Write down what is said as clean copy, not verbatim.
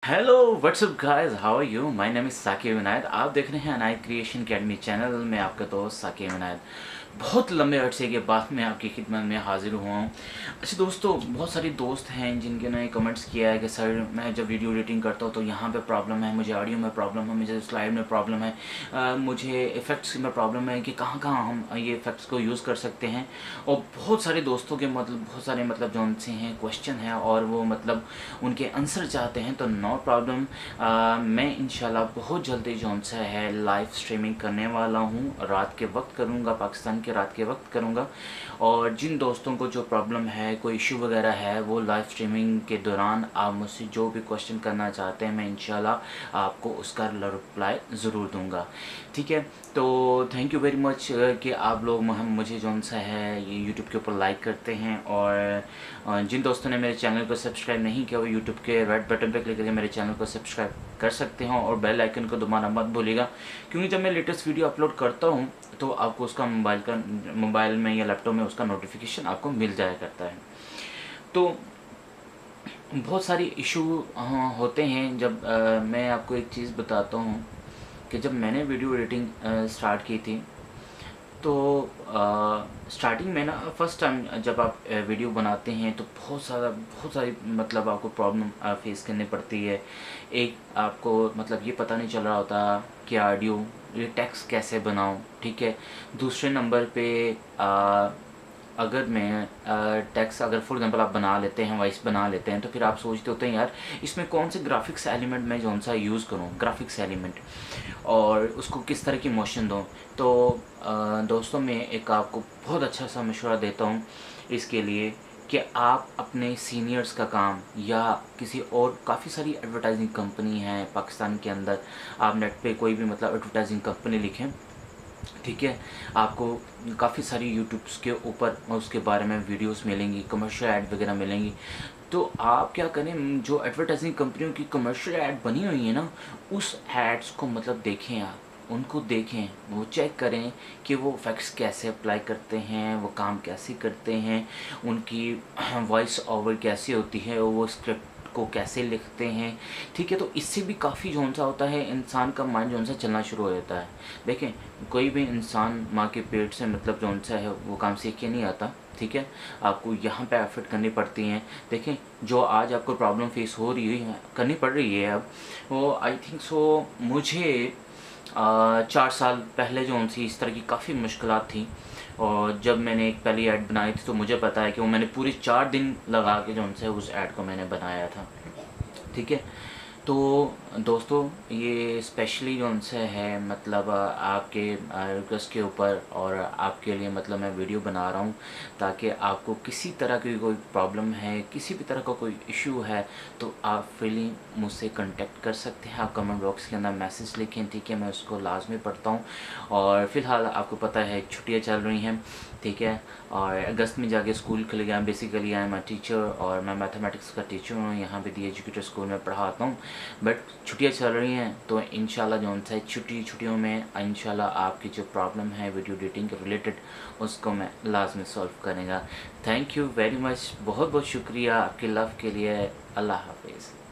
Hello what's up guys, how are you. My name is Saqib Vinayat. आप देख रहे हैं अनायत क्रिएशन अकेडमी चैनल में। आपका दोस्त साकिब विनायत बहुत लंबे अरसे के बाद मैं आपकी खिदमत में हाजिर हुआ हूँ। अच्छा दोस्तों, बहुत सारे दोस्त हैं जिनके ने कमेंट्स किया है कि सर मैं जब वीडियो एडिटिंग करता हूँ तो यहाँ पे प्रॉब्लम है, मुझे ऑडियो में प्रॉब्लम है, मुझे स्लाइड में प्रॉब्लम है, मुझे इफ़ेक्ट्स में प्रॉब्लम है कि कहाँ कहाँ हम ये इफ़ेक्ट्स को यूज़ कर सकते हैं। और बहुत सारे दोस्तों के बहुत सारे जो उनसे हैं क्वेश्चन है और वो उनके आंसर चाहते हैं। तो नो प्रॉब्लम, मैं इंशाल्लाह बहुत जल्दी जो सा है लाइव स्ट्रीमिंग करने वाला हूँ। रात के वक्त करूँगा, पाकिस्तान के रात के वक्त करूँगा। और जिन दोस्तों को जो प्रॉब्लम है, कोई इशू वगैरह है, वो लाइव स्ट्रीमिंग के दौरान आप मुझसे जो भी क्वेश्चन करना चाहते हैं मैं इंशाल्लाह आपको उसका रिप्लाई ज़रूर दूँगा। ठीक है, तो थैंक यू वेरी मच कि आप लोग मुझे जो सा है ये यूट्यूब के ऊपर लाइक करते हैं। और जिन दोस्तों ने मेरे चैनल को सब्सक्राइब नहीं किया वो यूट्यूब के रेड बटन पर क्लिक करके मेरे चैनल को सब्सक्राइब कर सकते हैं। और बेल आइकन को दबाना मत भूलिएगा, क्योंकि जब मैं लेटेस्ट वीडियो अपलोड करता हूँ तो आपको उसका मोबाइल में या लैपटॉप में उसका नोटिफिकेशन आपको मिल जाया करता है। तो बहुत सारी इशू होते हैं। जब मैं आपको एक चीज़ बताता हूँ कि जब मैंने वीडियो एडिटिंग स्टार्ट की थी तो स्टार्टिंग में ना फर्स्ट टाइम जब आप वीडियो बनाते हैं तो बहुत सारी आपको प्रॉब्लम फेस करनी पड़ती है। एक आपको ये पता नहीं चल रहा होता कि ऑडियो ये टेक्स्ट कैसे बनाऊं। ठीक है, दूसरे नंबर पे अगर मैं टेक्स्ट अगर फॉर एग्जांपल आप बना लेते हैं, वॉइस बना लेते हैं, तो फिर आप सोचते होते हैं यार इसमें कौन से ग्राफिक्स एलिमेंट मैं जो सा यूज़ करूँ, ग्राफिक्स एलिमेंट, और उसको किस तरह की मोशन दूँ। तो दोस्तों मैं एक आपको बहुत अच्छा सा मशवरा देता हूँ इसके लिए कि आप अपने सीनियर्स का काम या किसी और काफ़ी सारी एडवर्टाइजिंग कंपनी है पाकिस्तान के अंदर, आप नेट पे कोई भी एडवर्टाइजिंग कंपनी लिखें। ठीक है, आपको काफ़ी सारी यूट्यूब्स के ऊपर उसके बारे में वीडियोस मिलेंगी, कमर्शियल ऐड वगैरह मिलेंगी। तो आप क्या करें, जो एडवर्टाइजिंग कंपनियों की कमर्शियल ऐड बनी हुई है ना, उस एड्स को देखें, आप उनको देखें, वो चेक करें कि वो इफेक्ट्स कैसे अप्लाई करते हैं, वो काम कैसे करते हैं, उनकी वॉइस ओवर कैसी होती है, वो स्क्रिप्ट को कैसे लिखते हैं। ठीक है, तो इससे भी काफ़ी सा होता है, इंसान का माइंड सा चलना शुरू हो जाता है। देखें, कोई भी इंसान माँ के पेट से सा है वो काम सीख के नहीं आता। ठीक है, आपको यहाँ पे एफर्ट करनी पड़ती हैं। देखें, जो आज आपको प्रॉब्लम फेस हो रही है, करनी पड़ रही है अब, वो आई थिंक सो मुझे 4 साल पहले सी इस तरह की काफ़ी मुश्किलात थी। और जब मैंने एक पहली ऐड बनाई थी तो मुझे पता है कि वो मैंने पूरे 4 दिन लगा के से उस ऐड को मैंने बनाया था। ठीक है, तो दोस्तों ये स्पेशली से है आपके रिक्वेस्ट के ऊपर और आपके लिए मैं वीडियो बना रहा हूँ, ताकि आपको किसी तरह की कोई प्रॉब्लम है, किसी भी तरह का कोई इशू है, तो आप फ्रीली मुझसे कांटेक्ट कर सकते हैं। आप कमेंट बॉक्स के अंदर मैसेज लिखें। ठीक है, मैं उसको लाजमी पढ़ता हूँ। और फ़िलहाल आपको पता है छुट्टियाँ चल रही हैं। ठीक है, और अगस्त में जाके स्कूल खुल गया। Basically I am a teacher और मैं मैथमेटिक्स का टीचर हूँ, यहाँ पे दी एजुकेटर स्कूल में पढ़ाता हूँ। बट छुट्टियाँ चल रही हैं तो इंशाल्लाह छुट्टियों में इंशाल्लाह आपकी जो प्रॉब्लम है वीडियो एडिटिंग के रिलेटेड, उसको मैं लाजमी सॉल्व करेंगे। थैंक यू वेरी मच, बहुत बहुत शुक्रिया आपके लव के लिए। अल्लाह हाफिज़।